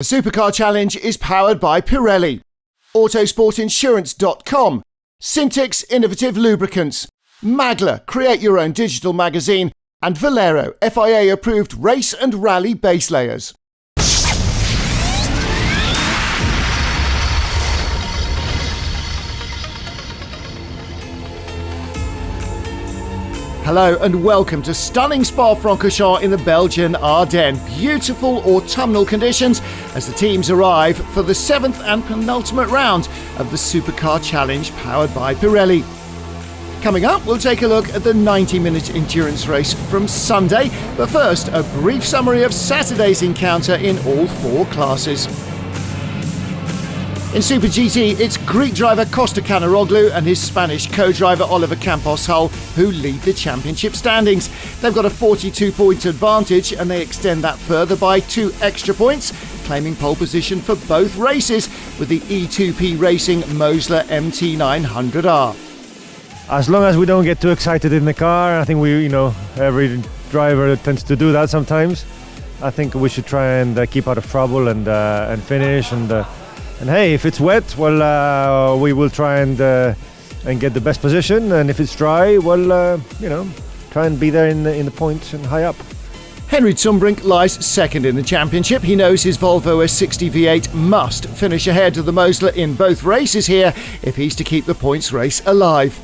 The Supercar Challenge is powered by Pirelli, Autosportinsurance.com, Syntix Innovative Lubricants, Magla, create your own digital magazine, and Valero, FIA approved race and rally base layers. Hello and welcome to stunning Spa Francorchamps in the Belgian Ardennes. Beautiful autumnal conditions as the teams arrive for the 7th and penultimate round of the Supercar Challenge powered by Pirelli. Coming up, we'll take a look at the 90-minute endurance race from Sunday, but first, a brief summary of Saturday's encounter in all four classes. In Super GT, it's Greek driver Costa Canaroglu and his Spanish co-driver Oliver Campos Hull who lead the championship standings. They've got a 42-point advantage and they extend that further by 2 extra points, claiming pole position for both races with the E2P Racing Mosler MT900R. As long as we don't get too excited in the car, I think every driver tends to do that sometimes. I think we should try and keep out of trouble and finish and hey, if it's wet, well, we will try and get the best position, and if it's dry, well, try and be there in the points and high up. Henry Zumbrink lies second in the championship. He knows his Volvo S60 V8 must finish ahead of the Mosler in both races here if he's to keep the points race alive.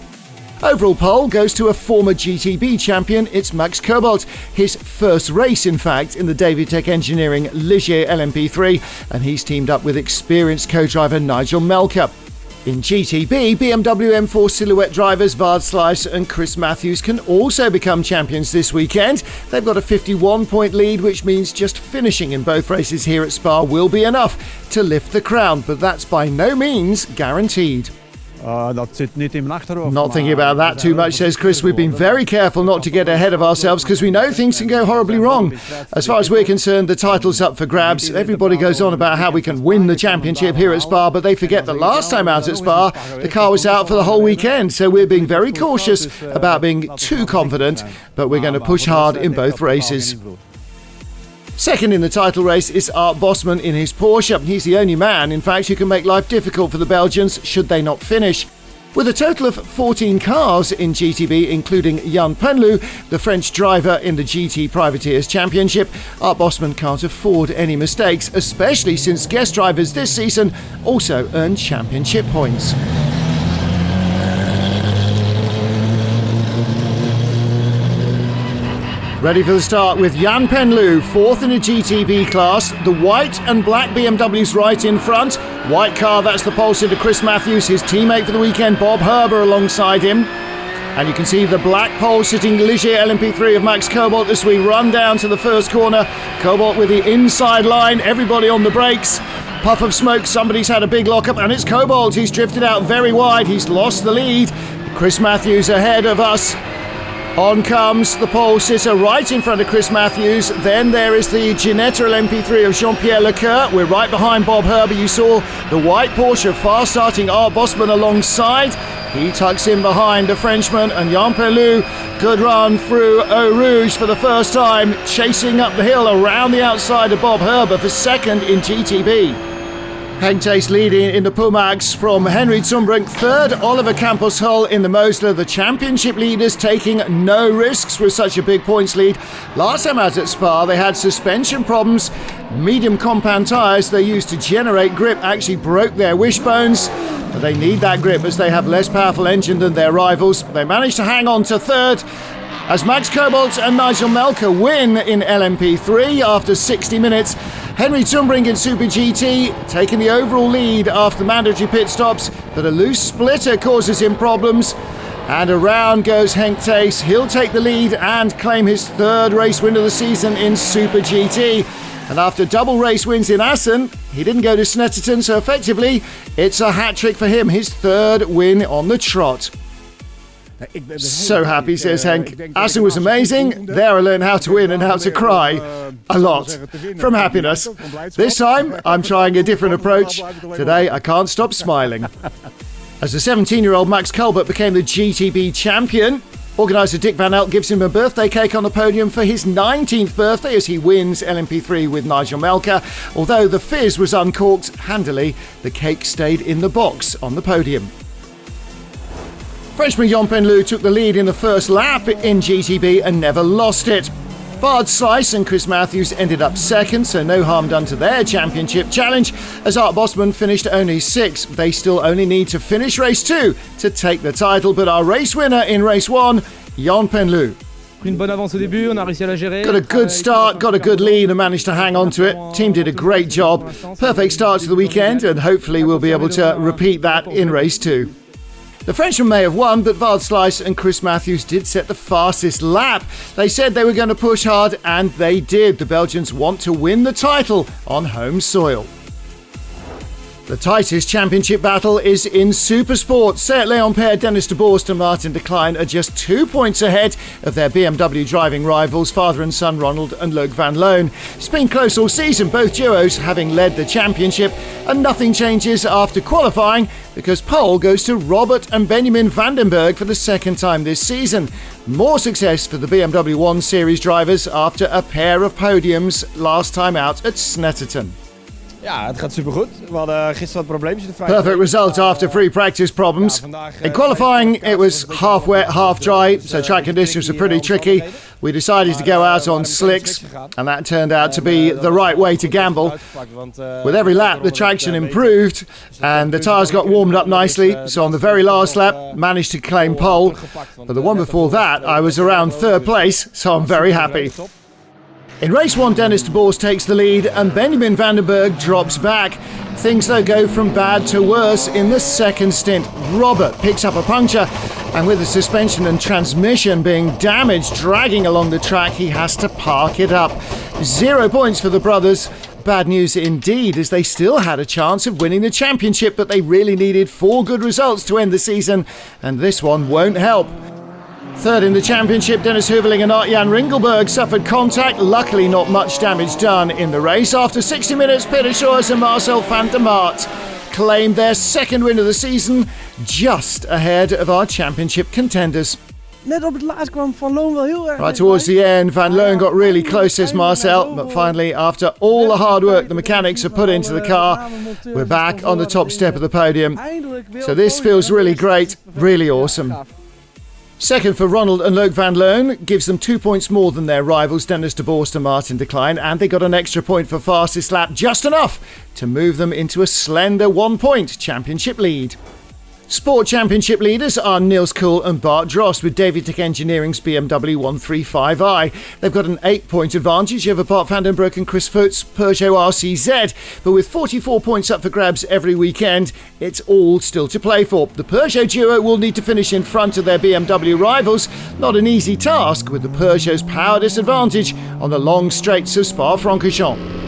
Overall pole goes to a former GTB champion, it's Max Cobalt. His first race, in fact, in the Davitec Engineering Ligier LMP3, and he's teamed up with experienced co-driver Nigel Melker. In GTB, BMW M4 Silhouette drivers Vard Sluys and Chris Matthews can also become champions this weekend. They've got a 51-point lead, which means just finishing in both races here at Spa will be enough to lift the crown, but that's by no means guaranteed. Not thinking about that too much, says Chris. We've been very careful not to get ahead of ourselves because we know things can go horribly wrong. As far as we're concerned, the title's up for grabs. Everybody goes on about how we can win the championship here at Spa, but they forget that last time out at Spa, the car was out for the whole weekend. So we're being very cautious about being too confident, but we're going to push hard in both races. Second in the title race is Art Bosman in his Porsche. He's the only man, in fact, who can make life difficult for the Belgians should they not finish. With a total of 14 cars in GTB, including Jan Penlu, the French driver in the GT Privateers Championship, Art Bosman can't afford any mistakes, especially since guest drivers this season also earned championship points. Ready for the start with Jan Penlu, fourth in the GTB class. The white and black BMW's right in front. White car, that's the pole sitter Chris Matthews, his teammate for the weekend Bob Herber alongside him. And you can see the black pole sitting Ligier LMP3 of Max Cobalt as we run down to the first corner. Cobalt with the inside line, everybody on the brakes. Puff of smoke, somebody's had a big lockup, and it's Cobalt. He's drifted out very wide, he's lost the lead. Chris Matthews ahead of us. On comes the pole sitter right in front of Chris Matthews. Then there is the Ginetta LMP3 of Jean-Pierre Leclerc. We're right behind Bob Herber. You saw the white Porsche fast starting Art Bosman alongside. He tucks in behind the Frenchman, and Jan Penlu, good run through Eau Rouge for the first time, chasing up the hill around the outside of Bob Herber for second in GTB. Henk Thijs leading in the Pumax from Henry Zumbrink, third Oliver Campos Hull in the Mosler. The championship leaders taking no risks with such a big points lead. Last time out at Spa they had suspension problems. Medium compound tyres they used to generate grip actually broke their wishbones, but they need that grip as they have less powerful engine than their rivals. They managed to hang on to third as Max Cobalt and Nigel Melker win in LMP3 after 60 minutes. Henry Zumbrink in Super GT taking the overall lead after mandatory pit stops, but a loose splitter causes him problems. And around goes Henk Thijs. He'll take the lead and claim his third race win of the season in Super GT. And after double race wins in Assen, he didn't go to Snetterton, so effectively it's a hat-trick for him, his third win on the trot. So happy, says Henk. Assen was amazing. There I learned how to win and how to cry. A lot. From happiness. This time, I'm trying a different approach. Today, I can't stop smiling. As the 17-year-old Max Colbert became the GTB champion, Organiser Dick Van Elk gives him a birthday cake on the podium for his 19th birthday as he wins LMP3 with Nigel Melker. Although the fizz was uncorked handily, the cake stayed in the box on the podium. Frenchman Yann Lu took the lead in the first lap in GTB and never lost it. Bart Slice and Chris Matthews ended up second, so no harm done to their championship challenge, as Art BOSMAN finished only 6th. They still only need to finish race 2 to take the title, but our race winner in race 1, Yann Lu. Got a good start, got a good lead and managed to hang on to it. Team did a great job. Perfect start to the weekend, and hopefully we'll be able to repeat that in race 2. The Frenchman may have won, but Bart Slice and Chris Matthews did set the fastest lap. They said they were going to push hard, and they did. The Belgians want to win the title on home soil. The tightest championship battle is in Supersport. Seat Leon pair Dennis de Boerst and Martin de Klein are just 2 points ahead of their BMW driving rivals, father and son Ronald and Luc van Loon. It's been close all season, both duos having led the championship, and nothing changes after qualifying because pole goes to Robert and Benjamin Vandenberg for the second time this season. More success for the BMW 1 Series drivers after a pair of podiums last time out at Snetterton. Ja, het gaat supergoed. We hadden gisteren wat probleempjes. Perfect result after free practice problems. In qualifying, it was half wet, half dry, so track conditions were pretty tricky. We decided to go out on slicks, and that turned out to be the right way to gamble. With every lap, the traction improved, and the tyres got warmed up nicely, so on the very last lap, managed to claim pole. But the one before that, I was around third place, so I'm very happy. In race 1, Dennis de Boerst takes the lead and Benjamin Vandenberg drops back. Things though go from bad to worse in the second stint. Robert picks up a puncture, and with the suspension and transmission being damaged dragging along the track, he has to park it up. 0 points for the brothers. Bad news indeed, as they still had a chance of winning the championship, but they really needed 4 good results to end the season, and this one won't help. Third in the championship, Dennis Houweling and Art-Jan Ringelberg suffered contact. Luckily not much damage done in the race. After 60 minutes, Peter Schoers and Marcel van der Maat claimed their second win of the season, just ahead of our championship contenders. Net op het laatst kwam Van Loon wel heel erg. Right towards the end, Van Loon got really close, says Marcel, but finally, after all the hard work the mechanics have put into the car, we're back on the top step of the podium. So this feels really great, really awesome. Second for Ronald and Luc van Loon gives them 2 points more than their rivals Dennis de Boerst and Martin de Klein, and they got an extra point for fastest lap, just enough to move them into a slender 1 point championship lead. Sport Championship leaders are Niels Kuhl and Bart Drost with Davidic Engineering's BMW 135i. They've got an 8-point advantage over Bart Vandenbroek and Chris Voet's Peugeot RCZ, but with 44 points up for grabs every weekend, it's all still to play for. The Peugeot duo will need to finish in front of their BMW rivals, not an easy task with the Peugeot's power disadvantage on the long straights of Spa Francorchamps.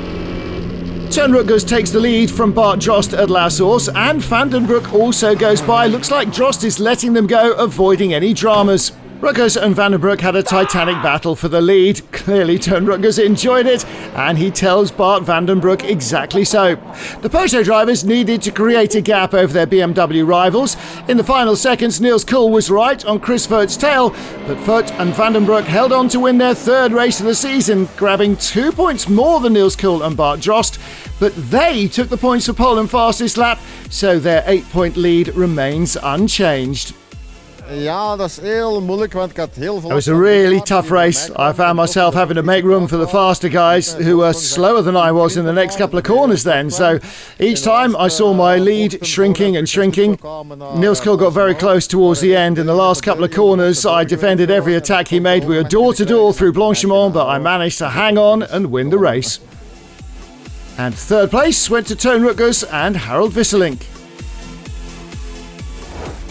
Toon RUTGERS takes the lead from Bart Drost at La Source, and Vandenbroek also goes by. Looks like Drost is letting them go, avoiding any dramas. RUTGERS and Vandenbroek had a titanic battle for the lead. Clearly Toon RUTGERS enjoyed it, and he tells Bart Vandenbroek exactly so. The Peugeot drivers needed to create a gap over their BMW rivals. In the final seconds, Niels Kuhl was right on Chris Voet's tail, but Voet and Vandenbroek held on to win their third race of the season, grabbing 2 points more than Niels Kuhl and Bart Drost, but they took the points for pole and fastest lap, so their 8-point lead remains unchanged. Ja, dat is heel moeilijk, want ik had heel veel. It was a really tough race. I found myself having to make room for the faster guys who were slower than I was in the next couple of corners then. So each time I saw my lead shrinking and shrinking. Niels Kuhl got very close towards the end. In the last couple of corners, I defended every attack he made. We were door to door through Blanchimont, but I managed to hang on and win the race. And third place went to Toon RUTGERS and Harold Wisselink.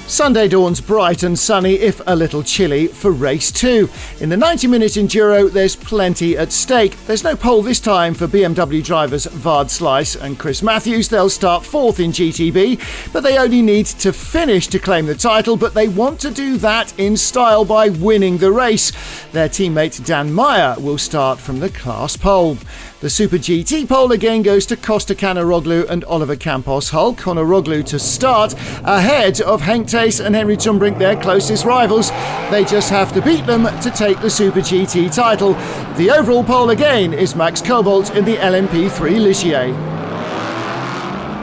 Sunday dawns bright and sunny, if a little chilly, for race 2. In the 90-minute enduro, there's plenty at stake. There's no pole this time for BMW drivers Vard Slice and Chris Matthews. They'll start 4th in GTB, but they only need to finish to claim the title, but they want to do that in style by winning the race. Their teammate Dan Meyer will start from the class pole. The Super GT pole again goes to Costa-Canaroglu and Oliver Campos Hull. Canaroglu to start, ahead of Henk Thees and Henry Tumbrink, their closest rivals. They just have to beat them to take the Super GT title. The overall pole again is Max Cobalt in the LMP3 Ligier.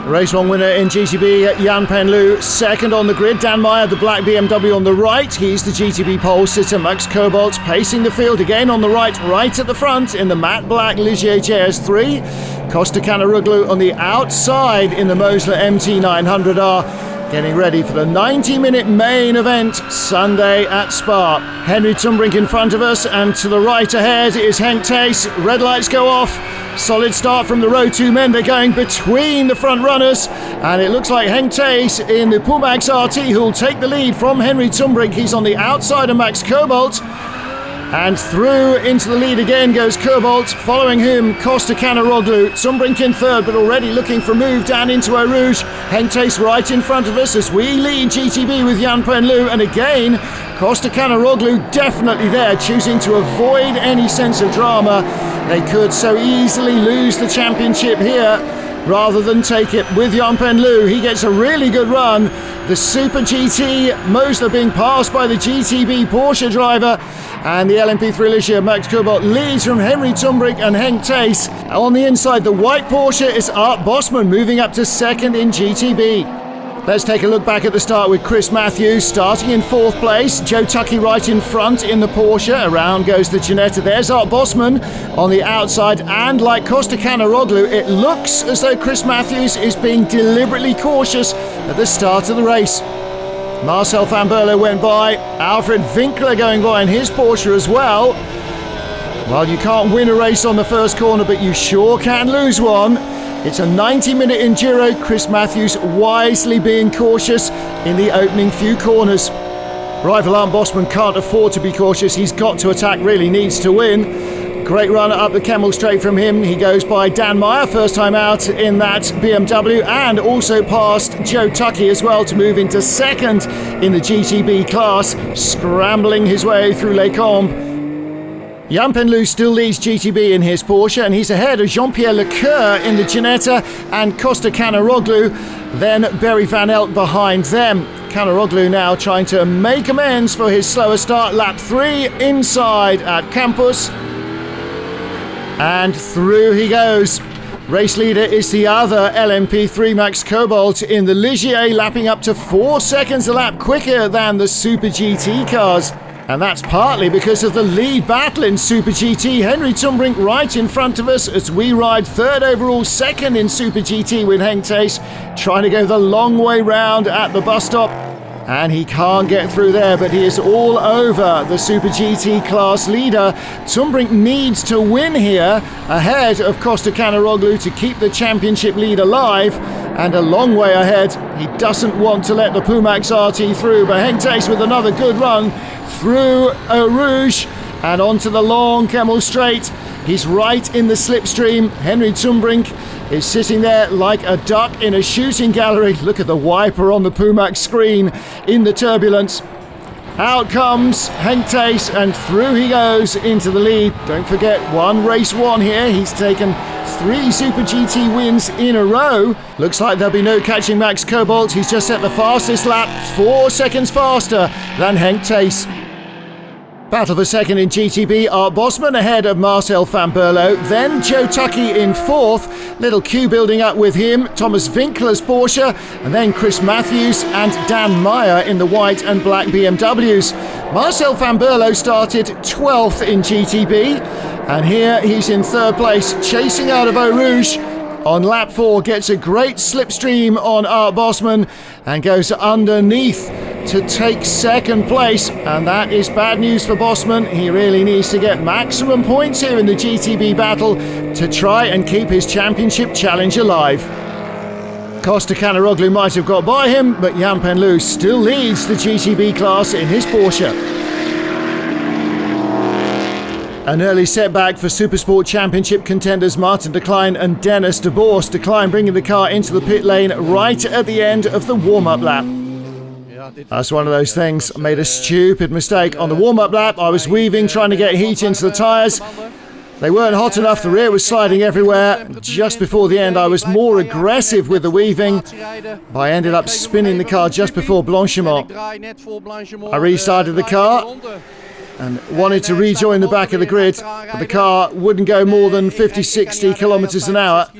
Race 1 winner in GTB, Jan Penlu, second on the grid. Dan Meyer, the black BMW on the right. He's the GTB pole sitter. Max Cobalt pacing the field again on the right at the front in the matte black Ligier JS3. Costa-Canaroglu on the outside in the Mosler MT900R. Getting ready for the 90-minute main event Sunday at Spa. Henry Tumbrink in front of us, and to the right ahead is Henk Thees. Red lights go off. Solid start from the row 2 men. They're going between the front runners, and it looks like Henk Thees in the Pumax RT who will take the lead from Henry Tumbrink. He's on the outside of Max Cobalt. And through into the lead again goes Cobalt, following him Costa-Canaroglu. Tumbrink in third, but already looking for a move down into Eau Rouge. Henk Thees right in front of us as we lead GTB with Jan Penlu. And again, Costa-Canaroglu definitely there, choosing to avoid any sense of drama. They could so easily lose the championship here rather than take it with Jan Penlu. He gets a really good run. The Super GT Mosler being passed by the GTB Porsche driver, and the LMP3 Ligier Max Cobalt leads from Henry Tumbrink and Henk Thees. On the inside, the white Porsche is Art Bosman moving up to second in GTB. Let's take a look back at the start with Chris Matthews starting in 4th place. Joe Tucky right in front in the Porsche. Around goes the Ginetta. There's Art Bosman on the outside, and like Costa-Canaroglu, it looks as though Chris Matthews is being deliberately cautious at the start of the race. Marcel van Berlo went by. Alfred Winkler going by in his Porsche as well. Well, you can't win a race on the first corner, but you sure can lose one. It's a 90-minute enduro. Chris Matthews wisely being cautious in the opening few corners. Rival Art Bosman can't afford to be cautious. He's got to attack, really needs to win. Great run up the Kemmel straight from him. He goes by Dan Meyer, first time out in that BMW, and also past Joe Tucky as well to move into second in the GTB class, scrambling his way through Les Combes. Jan Penlu still leads GTB in his Porsche, and he's ahead of Jean-Pierre Lecoeur in the Ginetta and Costa-Canaroglu, then Berry Van Elk behind them. Canaroglu now trying to make amends for his slower start. Lap 3 inside at Campus, and through he goes. Race leader is the other LMP3 Max Cobalt in the Ligier, lapping up to 4 seconds a lap quicker than the Super GT cars. And that's partly because of the lead battle in Super GT. Henry Tumbrink right in front of us as we ride third overall, second in Super GT with Henk Thees trying to go the long way round at the bus stop. And he can't get through there, but he is all over the Super GT class leader. Tumbrink needs to win here ahead of Costa-Canaroglu to keep the championship lead alive, and a long way ahead. He doesn't want to let the Pumax RT through, but Henk Thees with another good run through Eau Rouge and onto the long Kemmel Straight. He's right in the slipstream. Henry Tumbrink is sitting there like a duck in a shooting gallery. Look at the wiper on the Pumax screen in the turbulence. Out comes Henk Thees, and through he goes into the lead. Don't forget, race one here. He's taken 3 Super GT wins in a row. Looks like there'll be no catching Max Cobalt. He's just set the fastest lap, 4 seconds faster than Henk Thees. Battle for second in GTB, Art Bosman ahead of Marcel van Berlo, then Joe Tucky in 4th, little queue building up with him, Thomas Winkler's Porsche, and then Chris Matthews and Dan Meyer in the white and black BMWs. Marcel van Berlo started 12th in GTB, and here he's in 3rd place, chasing out of Eau Rouge. On lap 4, gets a great slipstream on Art Bosman and goes underneath to take 2nd place, and that is bad news for Bosman. He really needs to get maximum points here in the GTB battle to try and keep his championship challenge alive. Costa-Canaroglu might have got by him, but Jan Penlu still leads the GTB class in his Porsche. An early setback for Supersport Championship contenders Martin de KLEIJN and Dennis de Boers. De KLEIJN bringing the car into the pit lane right at the end of the warm-up lap. That's one of those things. I made a stupid mistake on the warm-up lap. I was weaving, trying to get heat into the tyres. They weren't hot enough, the rear was sliding everywhere. Just before the end I was more aggressive with the weaving, but I ended up spinning the car just before Blanchiment. I restarted the car and wanted to rejoin the back of the grid, but the car wouldn't go more than 50-60 kilometers an hour.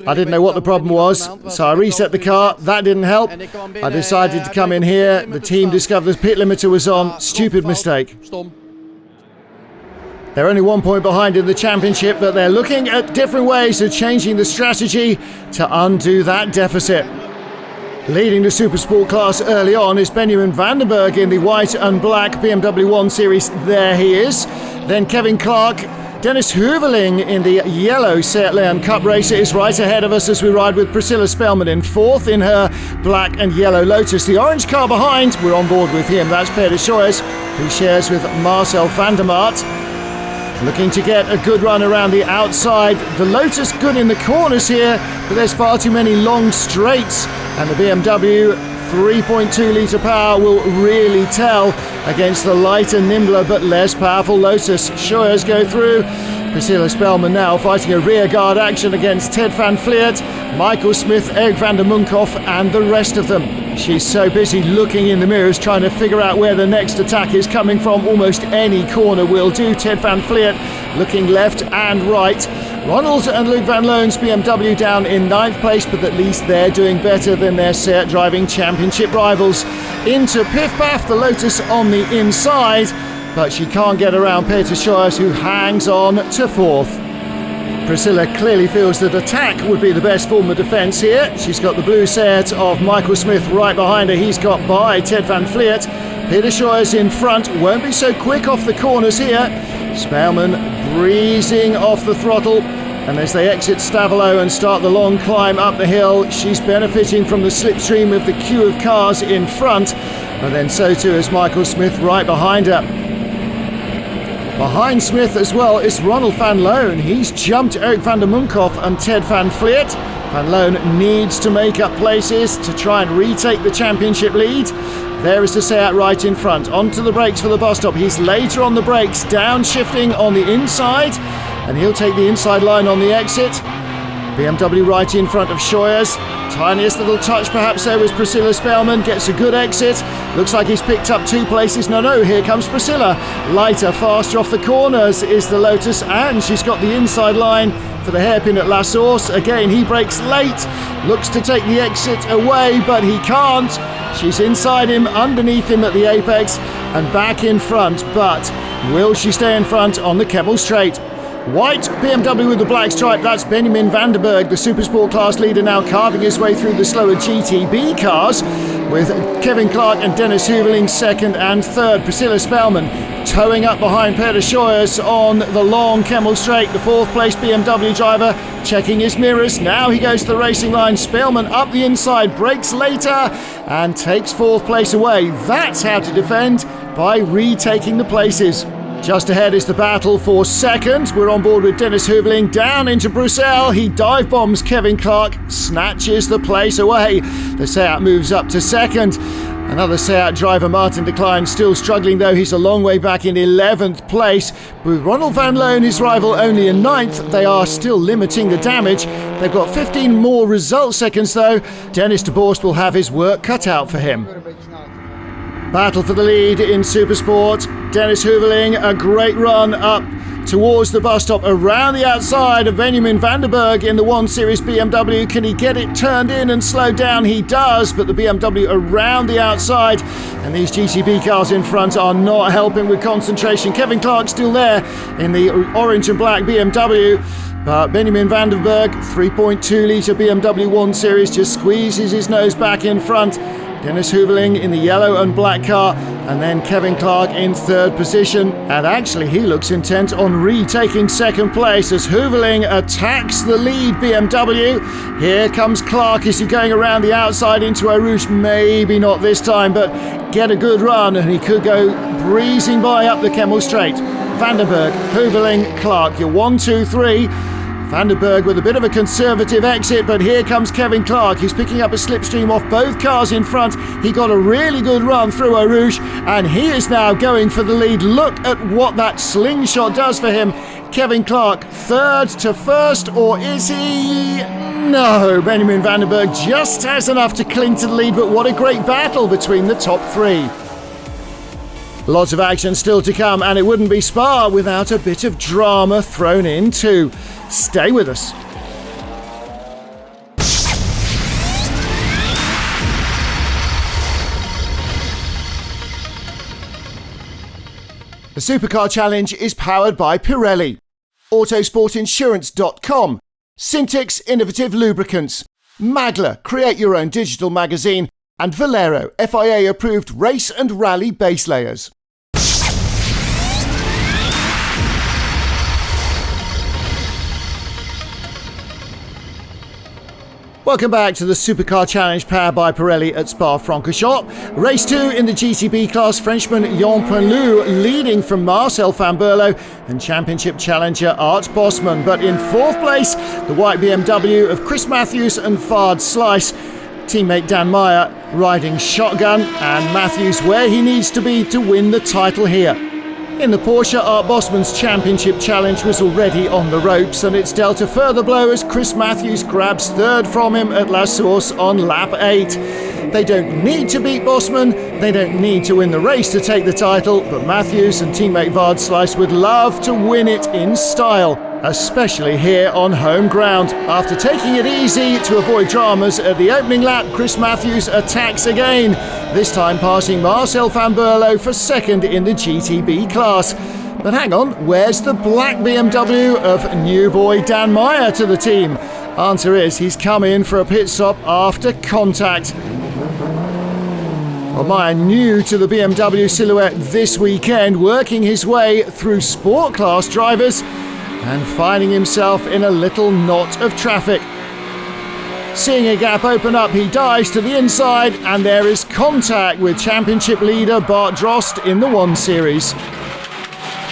I didn't know what the problem was, so I reset the car. That didn't help. I decided to come in here. The team discovered the pit limiter was on. Stupid mistake. They're only 1 point behind in the championship, but they're looking at different ways of changing the strategy to undo that deficit. Leading the Supersport class early on is Benjamin van den Berg in the white and black BMW 1 Series. There he is. Then Kevin Clark. Dennis Heuveling in the yellow Seat Leon Cup racer is right ahead of us as we ride with Priscilla Spellman in fourth in her black and yellow Lotus. The orange car behind, we're on board with him. That's Peter Scheuers, who shares with Marcel van der Maat. Looking to get a good run around the outside. The Lotus good in the corners here, but there's far too many long straights, and the BMW 3.2 litre power will really tell against the lighter, nimbler but less powerful Lotus. Scheuers go through. Priscilla Spellman now fighting a rear guard action against Ted van Vliet, Michael Smith, Eric van der Munkhoff and the rest of them. She's so busy looking in the mirrors trying to figure out where the next attack is coming from. Almost any corner will do. Ted van Vliet looking left and right. Ronald and Luc van Loon's BMW down in 9th place, but at least they're doing better than their Seat driving championship rivals. Into Piff Paff, the Lotus on the inside, but she can't get around Peter Scheuers, who hangs on to fourth. Priscilla clearly feels that attack would be the best form of defence here. She's got the blue Seat of Michael Smith right behind her. He's got by Ted van Vliet. Peter Scheuers in front, won't be so quick off the corners here. Spellman breezing off the throttle, and as they exit Stavelot and start the long climb up the hill, she's benefiting from the slipstream of the queue of cars in front, but then so too is Michael Smith right behind her. Behind Smith as well is Ronald van Loon. He's jumped Eric van der Munkhoff and Ted van Vliet. Van Loon needs to make up places to try and retake the championship lead. There is the Seat right in front. Onto the brakes for the bus stop. He's later on the brakes, downshifting on the inside, and he'll take the inside line on the exit. BMW right in front of Scheuers. Tiniest little touch perhaps there was Priscilla Spellman. Gets a good exit. Looks like he's picked up 2 places. No, here comes Priscilla. Lighter, faster off the corners is the Lotus, and she's got the inside line for the hairpin at La Source. Again, he brakes late. Looks to take the exit away, but he can't. She's inside him, underneath him at the apex, and back in front. But will she stay in front on the Kemmel Straight? White BMW with the black stripe, that's Benjamin van den Berg, the Supersport class leader, now carving his way through the slower GTB cars, with Kevin Clark and Dennis Heuveling second and third. Priscilla Spellman towing up behind Peter Scheuers on the long Kemmel Straight. The 4th place BMW driver checking his mirrors. Now he goes to the racing line. Spellman up the inside, brakes later and takes 4th place away. That's how to defend, by retaking the places. Just ahead is the battle for second. We're on board with Dennis Heuveling down into Bruxelles. He dive bombs Kevin Clark, snatches the place away. The Seat moves up to second. Another Seat driver, Martin de Klein, still struggling though. He's a long way back in 11th place. With Ronald van Loon, his rival, only in 9th. They are still limiting the damage. They've got 15 more result seconds though. Dennis de Borst will have his work cut out for him. Battle for the lead in Supersport. Dennis Heuveling, a great run up towards the bus stop around the outside of Benjamin van den Berg in the 1 Series BMW. Can he get it turned in and slowed down? He does, but the BMW around the outside, and these GTB cars in front are not helping with concentration. Kevin Clark still there in the orange and black BMW. But Benjamin van den Berg, 3.2 litre BMW 1 Series, just squeezes his nose back in front. Dennis Heuveling in the yellow and black car, and then Kevin Clark in 3rd position. And actually he looks intent on retaking 2nd place as Heuveling attacks the lead BMW. Here comes Clark as he's going around the outside into Eau Rouge. Maybe not this time, but get a good run and he could go breezing by up the Kemmel Straight. Van den Berg, Heuveling, Clark, your 1, 2, 3. Vandenberg with a bit of a conservative exit, but here comes Kevin Clark. He's picking up a slipstream off both cars in front. He got a really good run through Eau Rouge, and he is now going for the lead. Look at what that slingshot does for him. Kevin Clark, third to first, or is he? No, Benjamin Vandenberg just has enough to cling to the lead, but what a great battle between the top three. Lots of action still to come, and it wouldn't be Spa without a bit of drama thrown in too. Stay with us. The Supercar Challenge is powered by Pirelli, Autosportinsurance.com, Syntix Innovative Lubricants, Magla, create your own digital magazine, and Valero, FIA approved race and rally base layers. Welcome back to the Supercar Challenge powered by Pirelli at Spa Francorchamps. Race 2 in the GTB class, Frenchman Yann Penlou leading from Marcel van Berlo and Championship challenger Art Bosman. But in fourth place, the white BMW of Chris Matthews and Fard SLUYS. Teammate Dan Meyer riding shotgun, and Matthews where he needs to be to win the title here. In the Porsche, Art Bosman's championship challenge was already on the ropes, and it's dealt a further blow as Chris Matthews grabs third from him at La Source on lap 8. They don't need to beat Bosman, they don't need to win the race to take the title, but Matthews and teammate Vard SLUYS would love to win it in style, especially here on home ground. After taking it easy to avoid dramas at the opening lap, Chris Matthews attacks again, this time passing Marcel van Berlo for second in the GTB class. But hang on, where's the black BMW of new boy Dan Meyer to the team? Answer is he's come in for a pit stop after contact. Well, Meyer new to the BMW Silhouette this weekend, working his way through sport class drivers and finding himself in a little knot of traffic. Seeing a gap open up, he dives to the inside, and there is contact with championship leader Bart Drost in the 1 Series.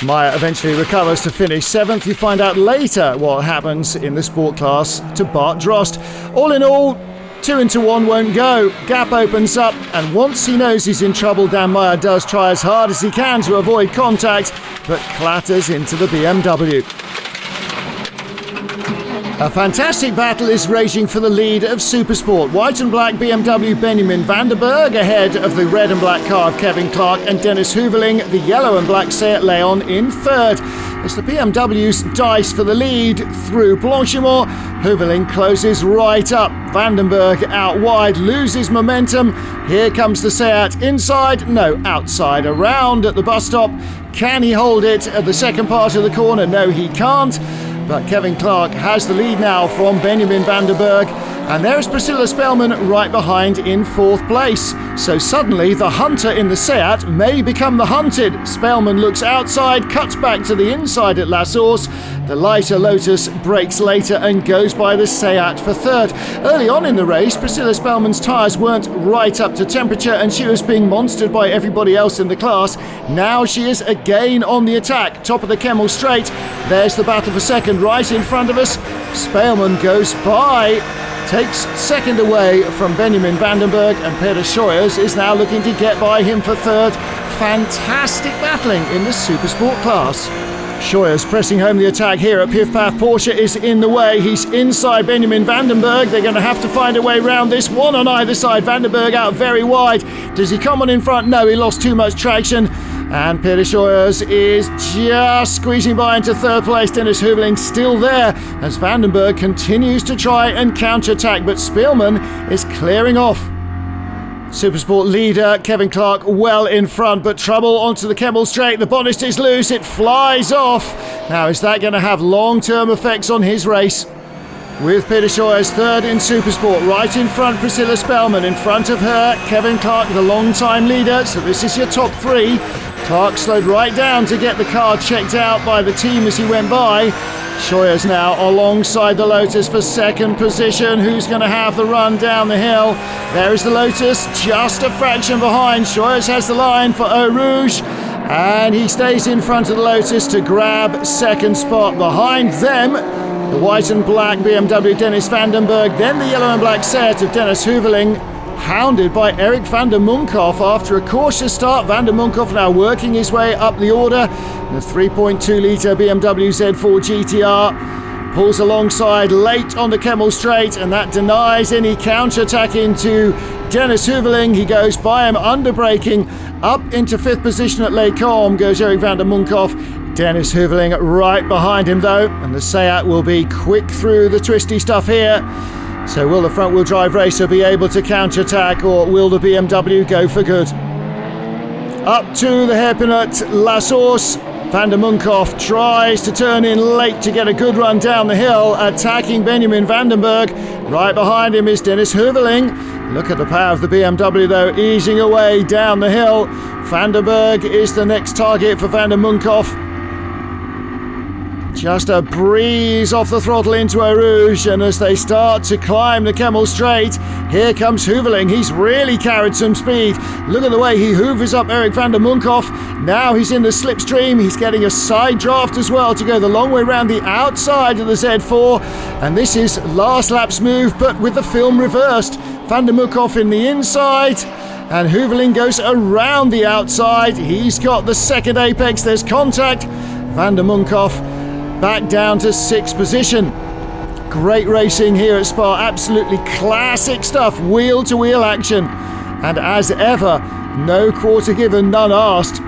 Meyer eventually recovers to finish 7th. You find out later what happens in the sport class to Bart Drost. All in all, 2 into 1 won't go. Gap opens up, and once he knows he's in trouble, Dan Meyer does try as hard as he can to avoid contact, but clatters into the BMW. A fantastic battle is raging for the lead of Supersport. White and black BMW Benjamin Vandenberg ahead of the red and black car of Kevin Clark and Dennis Houweling, the yellow and black Seat Leon in third. As the BMWs dice for the lead through Blanchimont, Houweling closes right up. Vandenberg out wide, loses momentum. Here comes the Seat inside, no, outside, around at the bus stop. Can he hold it at the second part of the corner? No, he can't. But Kevin Clark has the lead now from Benjamin Vandenberg, and there's Priscilla Spellman right behind in fourth place. So suddenly the hunter in the Seat may become the hunted. Spellman looks outside, cuts back to the inside at La Source. The lighter Lotus breaks later and goes by the Seat for third. Early on in the race, Priscilla Spellman's tyres weren't right up to temperature and she was being monstered by everybody else in the class. Now she is again on the attack, top of the Kemmel Straight. There's the battle for second right in front of us. Spellman goes by, takes second away from Benjamin Vandenberg, and Peter Scheuers is now looking to get by him for third. Fantastic battling in the Supersport class. Scheuers pressing home the attack here at Piff Paff. Porsche is in the way. He's inside Benjamin Vandenberg. They're going to have to find a way around this. One on either side. Vandenberg out very wide. Does he come on in front? No, he lost too much traction. And Peter Scheuers is just squeezing by into third place. Dennis Houweling still there as Vandenberg continues to try and counterattack, but Spillman is clearing off. Supersport leader Kevin Clark well in front, but trouble onto the Kemmel Straight. The bonnet is loose, it flies off. Now is that going to have long-term effects on his race? With Peter Scheuers third in Supersport, right in front Priscilla Spellman, in front of her Kevin Clark, the long-time leader. So this is your top three. Clark slowed right down to get the car checked out by the team as he went by. Scheuers now alongside the Lotus for second position. Who's going to have the run down the hill? There is the Lotus, just a fraction behind. Scheuers has the line for Eau Rouge, and he stays in front of the Lotus to grab second spot. Behind them The white and black BMW Dennis van den Berg, then the yellow and black Seat of Dennis Houweling, hounded by Erik van der Munkhoff. After a cautious start, van der Munkhoff now working his way up the order. The 3.2 litre BMW Z4 GTR pulls alongside late on the Kemmel Straight, and that denies any counter-attack into Dennis Houweling. He goes by him, under-braking. Up into 5th position at Les Combes goes Erik van der Munkhoff. Dennis Houweling right behind him though, and the Seat will be quick through the twisty stuff here. So will the front-wheel drive racer be able to counter-attack, or will the BMW go for good? Up to the hairpin at La Source. Van der Munkhoff tries to turn in late to get a good run down the hill, attacking Benjamin van den Berg. Right behind him is Dennis Houweling. Look at the power of the BMW though, easing away down the hill. Van den Berg is the next target for van der Munkhoff. Just a breeze off the throttle into Eau Rouge, and as they start to climb the Kemmel Straight, here comes Houweling. He's really carried some speed. Look at the way he hoovers up Erik van der Munkhoff. Now he's in the slipstream. He's getting a side draft as well to go the long way round the outside of the Z4. And this is last lap's move, but with the film reversed. Van der Munkhoff in the inside, and Houweling goes around the outside. He's got the second apex. There's contact. Van der Munkhoff back down to 6th position. Great racing here at Spa, absolutely classic stuff, wheel-to-wheel action. And as ever, no quarter given, none asked.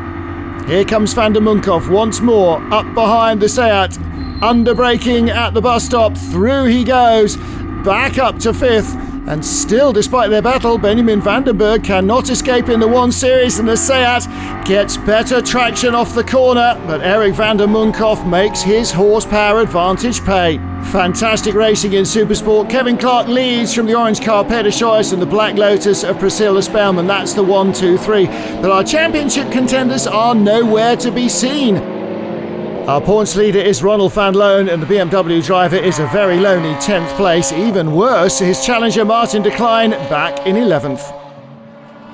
Here comes van der Munkhoff once more, up behind the Seat, under-braking at the bus stop, through he goes, back up to 5th. And still, despite their battle, Benjamin van den Berg cannot escape in the 1 Series, and the Seat gets better traction off the corner, but Erik van der Munkhoff makes his horsepower advantage pay. Fantastic racing in Supersport. Kevin Clark leads from the orange car Peter Scheuss and the black Lotus of Priscilla Spellman. That's the 1, 2, 3. But our championship contenders are nowhere to be seen. Our points leader is Ronald van Loon, and the BMW driver is a very lonely 10th place. Even worse, his challenger Martin de Klein back in 11th.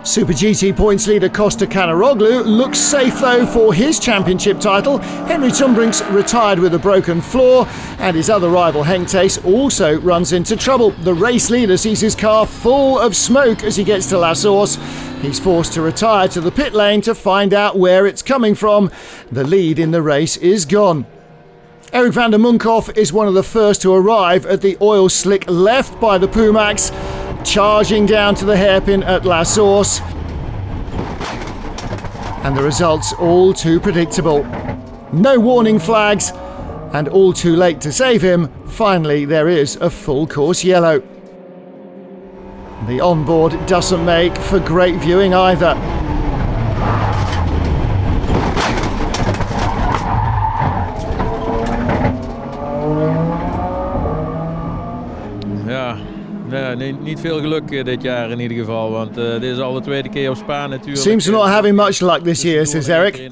Super GT points leader Costa Canaroglu looks safe though for his championship title. Henry Tumbrinks retired with a broken floor, and his other rival Henk Tace also runs into trouble. The race leader sees his car full of smoke as he gets to La Source. He's forced to retire to the pit lane to find out where it's coming from. The lead in the race is gone. Erik van der Munkhoff is one of the first to arrive at the oil slick left by the Pumax, charging down to the hairpin at La Source. And the results all too predictable. No warning flags, and all too late to save him. Finally, there is a full course yellow. The onboard doesn't make for great viewing either. Ja, nee, niet veel geluk dit jaar in ieder geval, want dit is al de tweede keer op Spa natuurlijk. Seems we're not having much luck this year, says Erik.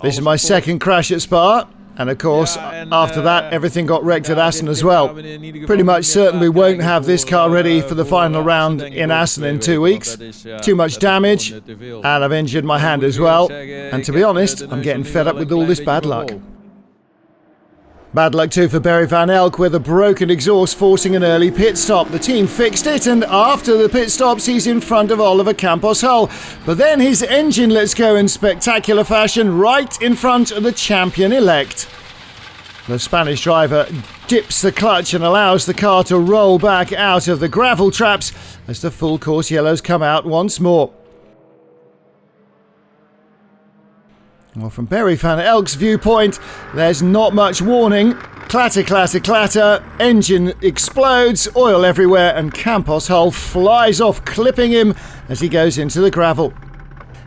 This is my second crash at Spa, and of course, after that, everything got wrecked at Assen as well. Pretty much certain we won't have this car ready for the final round in Assen in 2 weeks. Too much damage, and I've injured my hand as well. And to be honest, I'm getting fed up with all this bad luck. Bad luck too for Barry van Elk, with a broken exhaust forcing an early pit stop. The team fixed it, and after the pit stops he's in front of Oliver Campos Hull. But then his engine lets go in spectacular fashion right in front of the champion-elect. The Spanish driver dips the clutch and allows the car to roll back out of the gravel traps as the full course yellows come out once more. Well, from Barry van Elk's viewpoint, there's not much warning. Clatter, clatter, clatter, engine explodes, oil everywhere, and Campos Hull flies off, clipping him as he goes into the gravel.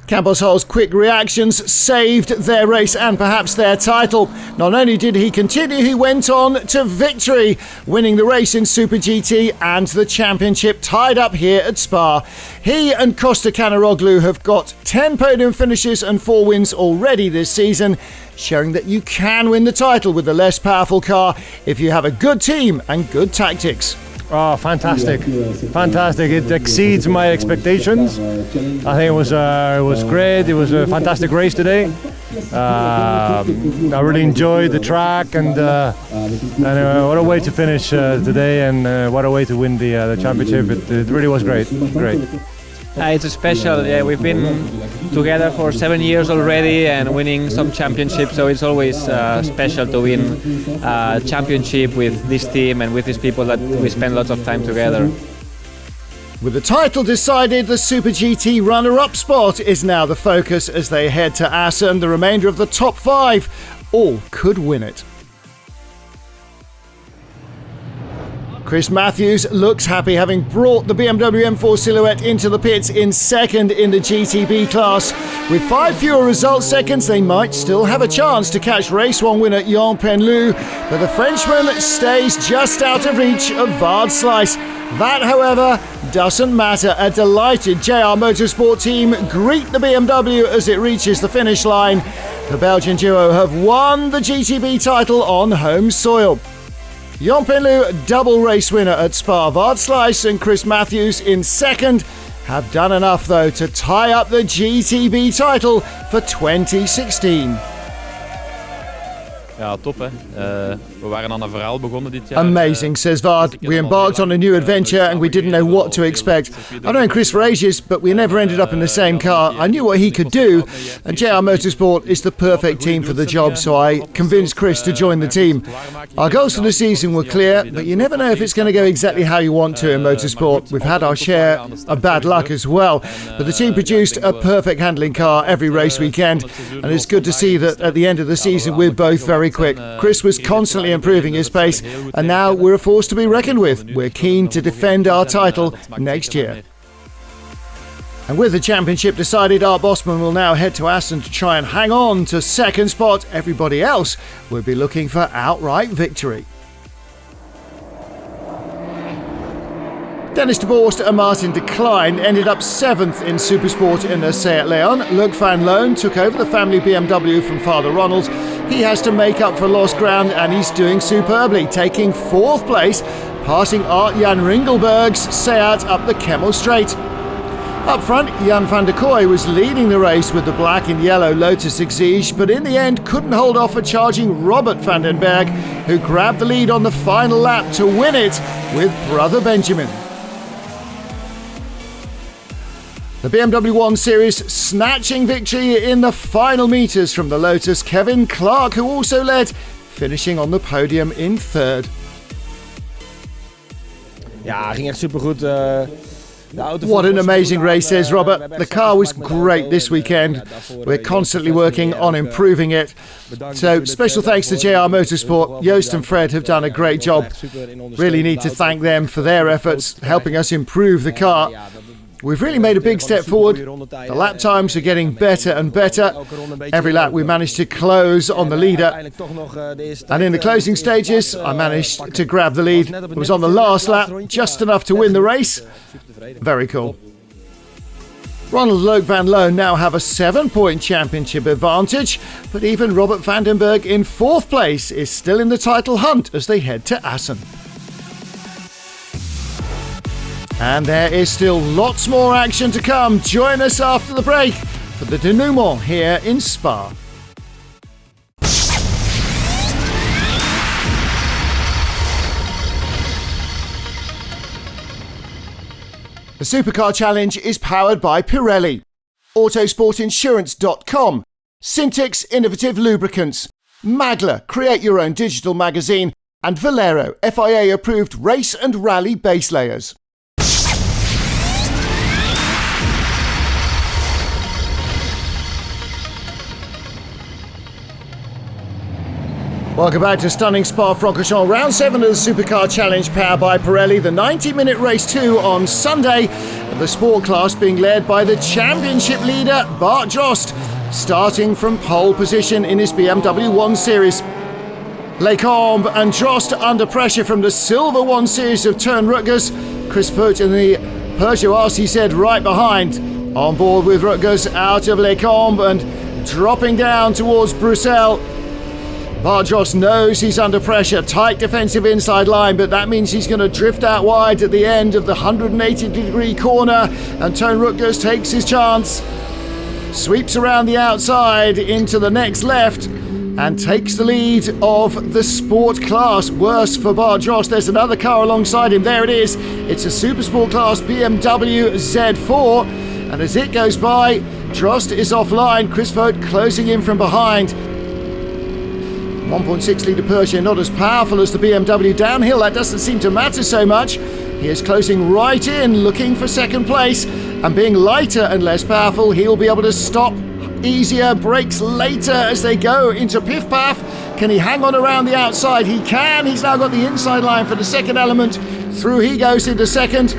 Campos Hull's quick reactions saved their race and perhaps their title. Not only did he continue, he went on to victory, winning the race in Super GT and the championship tied up here at Spa. He and Costa Canaroglu have got 10 podium finishes and 4 wins already this season, showing that you can win the title with a less powerful car if you have a good team and good tactics. Oh, fantastic. Fantastic. It exceeds my expectations. I think it was great. It was a fantastic race today. I really enjoyed the track, and what a way to finish today, and what a way to win the championship. It really was great. It's a special. Yeah, we've been together for 7 years already and winning some championships, so it's always special to win a championship with this team and with these people that we spend lots of time together. With the title decided, the Super GT runner-up spot is now the focus as they head to Assen. The remainder of the top 5 all could win it. Chris Matthews looks happy, having brought the BMW M4 Silhouette into the pits in second in the GTB class. With 5 fewer result seconds, they might still have a chance to catch Race 1 winner Jan Penlu, but the Frenchman stays just out of reach of Vard Slice. That, however, doesn't matter. A delighted JR Motorsport team greet the BMW as it reaches the finish line. The Belgian duo have won the GTB title on home soil. Jan Penlu, double race winner at Spa. Vard Slice and Chris Matthews in second have done enough, though, to tie up the GTB title for 2016. Ja, top hè. We waren aan een verhaal begonnen dit jaar. Amazing, says Vard. We embarked on a new adventure and we didn't know what to expect. I've known Chris for ages, but we never ended up in the same car. I knew what he could do, and JR Motorsport is the perfect team for the job, so I convinced Chris to join the team. Our goals for the season were clear, but you never know if it's going to go exactly how you want to in motorsport. We've had our share of bad luck as well, but the team produced a perfect handling car every race weekend, and it's good to see that at the end of the season we're both very quick. Chris was constantly improving his pace, and now we're a force to be reckoned with. We're keen to defend our title next year. And with the championship decided, Art Bosman will now head to Assen to try and hang on to second spot. Everybody else will be looking for outright victory. Dennis de Borst and Martin de KLEIJN ended up 7th in Supersport in the Seat Leon. Luc van Loon took over the family BMW from Father Ronald. He has to make up for lost ground, and he's doing superbly, taking 4th place, passing Art-Jan Ringelberg's Seat up the Kemmel Straight. Up front, Jan van der Kooi was leading the race with the black and yellow Lotus Exige, but in the end couldn't hold off a charging Robert van den Berg, who grabbed the lead on the final lap to win it with brother Benjamin. The BMW 1 Series snatching victory in the final metres from the Lotus, Kevin Clark, who also led, finishing on the podium in 3rd. Ja, ging echt supergoed. What an amazing race, says Robert. The car was great this weekend. We're constantly working on improving it. So special thanks to JR Motorsport. Joost and Fred have done a great job. Really need to thank them for their efforts, helping us improve the car. We've really made a big step forward. The lap times are getting better and better. Every lap we managed to close on the leader. And in the closing stages, I managed to grab the lead. It was on the last lap, just enough to win the race. Very cool. Ronald Luc van Loon now have a 7-point championship advantage, but even Robert van den Berg in 4th place is still in the title hunt as they head to Assen. And there is still lots more action to come. Join us after the break for the denouement here in Spa. The Supercar Challenge is powered by Pirelli, Autosportinsurance.com, Syntix Innovative Lubricants, Magla, create your own digital magazine, and Valero, FIA approved race and rally base layers. Welcome back to stunning Spa Francorchamps, round 7 of the Supercar Challenge powered by Pirelli. The 90-minute race 2 on Sunday, the sport class being led by the championship leader Bart Drost, starting from pole position in his BMW 1 Series. Lecombe and Drost under pressure from the Silver 1 Series of TOON Rutgers. Chris Foot in the Peugeot RCZ right behind. On board with Rutgers out of Lecombe and dropping down towards Bruxelles. Bart Drost knows he's under pressure, tight defensive inside line, but that means he's going to drift out wide at the end of the 180-degree corner, and TOON Rutgers takes his chance. sweeps around the outside into the next left and takes the lead of the sport class. Worse for Bart Drost, there's another car alongside him. There it is. It's a super sport class BMW Z4. And as it goes by, Drost is offline. Chris Vogt closing in from behind. 1.6 litre Porsche, not as powerful as the BMW. Downhill, that doesn't seem to matter so much. He is closing right in, looking for second place. And being lighter and less powerful, he'll be able to stop easier, brakes later as they go into Piff Paff. Can he hang on around the outside? He can. He's now got the inside line for the second element. Through he goes into second.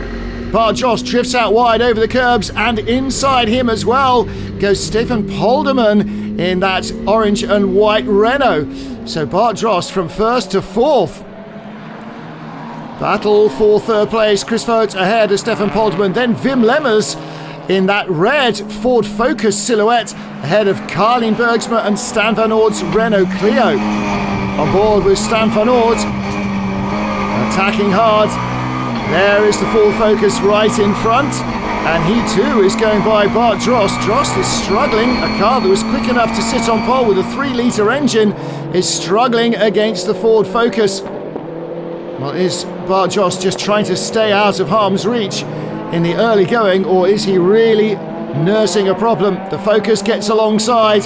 Bart Drost drifts out wide over the curbs, and inside him as well goes Stefan Polderman in that orange and white Renault. So Bart Drost from first to fourth. Battle for third place. Chris Vogt ahead of Stefan Polderman. Then Wim Lemmers in that red Ford Focus Silhouette ahead of KLEIJN Bergsma and Stan van Oort's Renault Clio. On board with Stan van Oort, attacking hard. There is the Ford Focus right in front, and he too is going by Bart Drost. Drost is struggling. A car that was quick enough to sit on pole with a 3-litre engine is struggling against the Ford Focus. Well, is Bart Drost just trying to stay out of harm's reach in the early going, or is he really nursing a problem? The Focus gets alongside.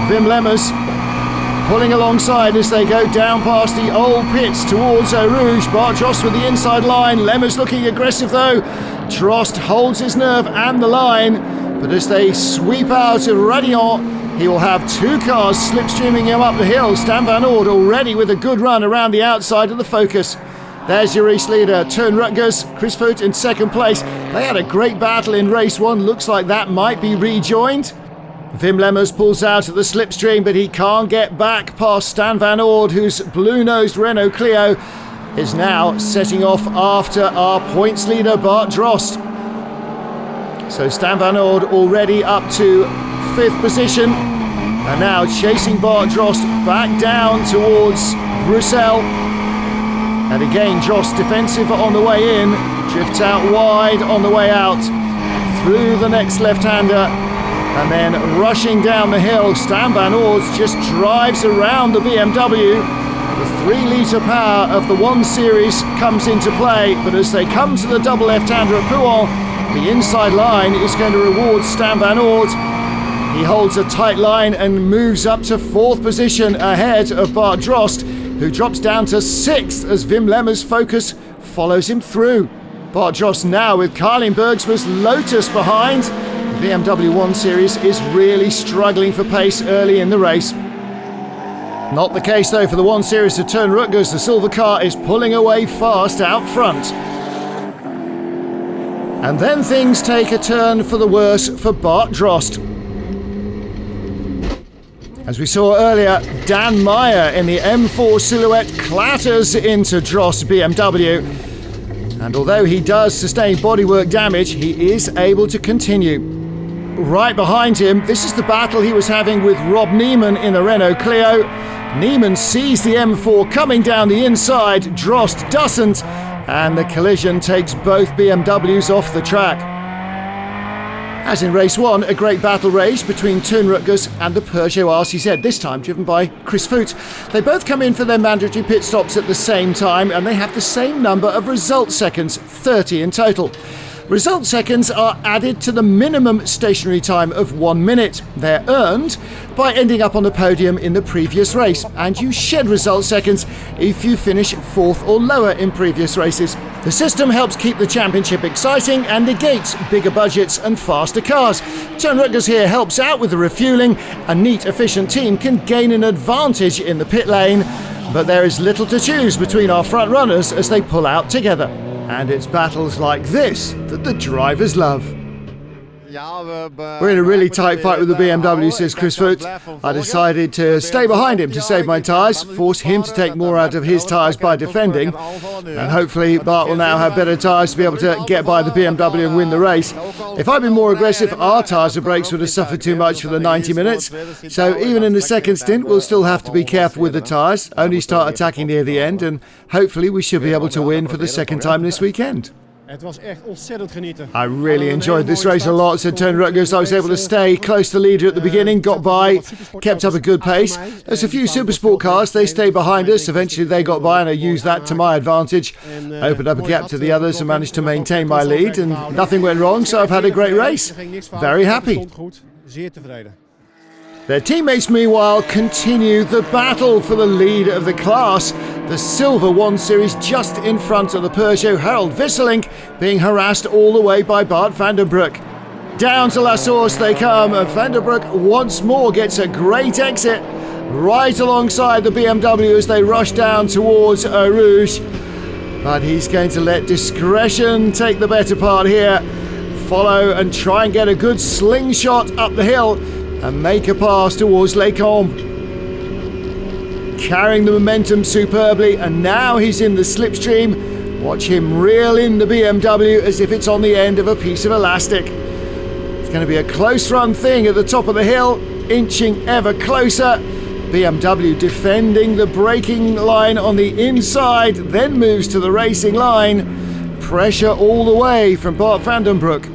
Wim Lemmers pulling alongside as they go down past the old pits towards Eau Rouge. Bart Drost with the inside line. Lemmers looking aggressive though. Drost holds his nerve and the line, but as they sweep out of Radillon, he will have two cars slipstreaming him up the hill. Stan van Oort already with a good run around the outside of the Focus. There's your race leader, TOON Rutgers, Chris Vogt in second place. They had a great battle in race one. Looks like that might be rejoined. Wim Lemmers pulls out of the slipstream, but he can't get back past Stan van Oort, whose blue-nosed Renault Clio is now setting off after our points leader, Bart Drost. So Stan van Oort already up to fifth position, and now chasing Bart Drost back down towards Bruxelles. And again, Drost defensive on the way in, drifts out wide on the way out, through the next left-hander, and then rushing down the hill. Stan van Oort just drives around the BMW. The 3-litre power of the 1 Series comes into play, but as they come to the double left-hander at Pouan, the inside line is going to reward Stan van Oort. He holds a tight line and moves up to 4th position ahead of Bart Drost, who drops down to 6th as Wim Lemmers' Focus follows him through. Bart Drost now with KLEIJN Bergsma's Lotus behind. The BMW 1 Series is really struggling for pace early in the race. Not the case though for the 1 Series of TOON Rutgers. The silver car is pulling away fast out front. And then things take a turn for the worse for Bart Drost. As we saw earlier, Dan Meeijer in the M4 Silhouette clatters into Drost's BMW. And although he does sustain bodywork damage, he is able to continue. Right behind him, this is the battle he was having with Rob Neiman in the Renault Clio. Neiman sees the M4 coming down the inside, Drost doesn't, and the collision takes both BMWs off the track. As in race 1, a great battle raged between TOON Rutgers and the Peugeot RCZ, this time driven by Chris Vogt. They both come in for their mandatory pit stops at the same time, and they have the same number of result seconds, 30 in total. Result seconds are added to the minimum stationary time of 1 minute. They're earned by ending up on the podium in the previous race, and you shed result seconds if you finish 4th or lower in previous races. The system helps keep the championship exciting and negates bigger budgets and faster cars. TOON Rutgers here helps out with the refueling. A neat, efficient team can gain an advantage in the pit lane, but there is little to choose between our front runners as they pull out together. And it's battles like this that the drivers love. We're in a really tight fight with the BMW, says Chris Vogt. I decided to stay behind him to save my tyres, force him to take more out of his tyres by defending, and hopefully Bart will now have better tyres to be able to get by the BMW and win the race. If I'd been more aggressive, our tyres and brakes would have suffered too much for the 90 minutes, so even in the second stint we'll still have to be careful with the tyres, only start attacking near the end, and hopefully we should be able to win for the second time this weekend. Het was echt ontzettend genieten. I really enjoyed this race a lot, said Toon Rutgers. I was able to stay close to the leader at the beginning, got by, kept up a good pace. There's a few Supersport cars, they stayed behind us. Eventually they got by and I used that to my advantage. Opened up a gap to the others and managed to maintain my lead, and nothing went wrong, so I've had a great race. Very happy. Zeer tevreden. Their teammates, meanwhile, continue the battle for the lead of the class. The Silver 1 Series just in front of the Peugeot Harold Wisselink, being harassed all the way by Bart van den Broek. Down to La Source they come, and van den Broek once more gets a great exit right alongside the BMW as they rush down towards Eau Rouge. But he's going to let discretion take the better part here. Follow and try and get a good slingshot up the hill and make a pass towards Les Combes. Carrying the momentum superbly, and now he's in the slipstream. Watch him reel in the BMW as if it's on the end of a piece of elastic. It's going to be a close run thing at the top of the hill, inching ever closer. BMW defending the braking line on the inside, then moves to the racing line. Pressure all the way from Bart van den Broek.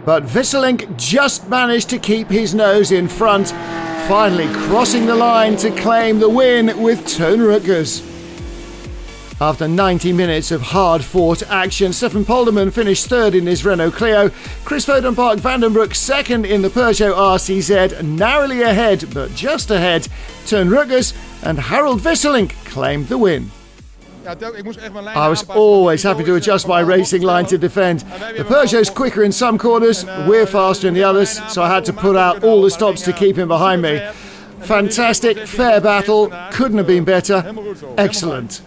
But Wisselink just managed to keep his nose in front, finally crossing the line to claim the win with Toon Rutgers. After 90 minutes of hard-fought action, Stefan Polderman finished third in his Renault Clio, Chris Vodenpark van den Broek second in the Peugeot RCZ, narrowly ahead, but just ahead, Toon Rutgers and Harold Wisselink claimed the win. I was always happy to adjust my racing line to defend. The Peugeot's quicker in some corners, we're faster in the others, so I had to put out all the stops to keep him behind me. Fantastic, fair battle, couldn't have been better. Excellent.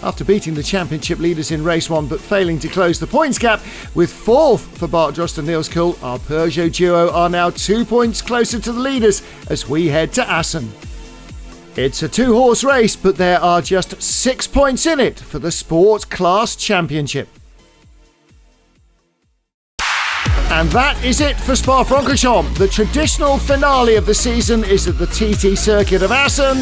After beating the championship leaders in race 1 but failing to close the points gap, with 4th for Bart Drost and Niels Kuhl, our Peugeot duo are now 2 points closer to the leaders as we head to Assen. It's a 2-horse race, but there are just 6 points in it for the Sport Class Championship. And that is it for Spa Francorchamps. The traditional finale of the season is at the TT Circuit of Assen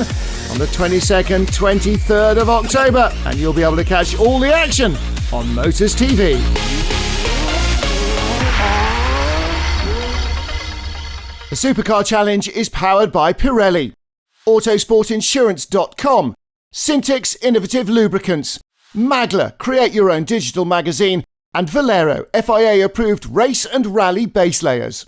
on the 22nd, 23rd of October, and you'll be able to catch all the action on Motors TV. The Supercar Challenge is powered by Pirelli, Autosportinsurance.com, Syntix Innovative Lubricants, Magla, create your own digital magazine, and Valero, FIA approved race and rally base layers.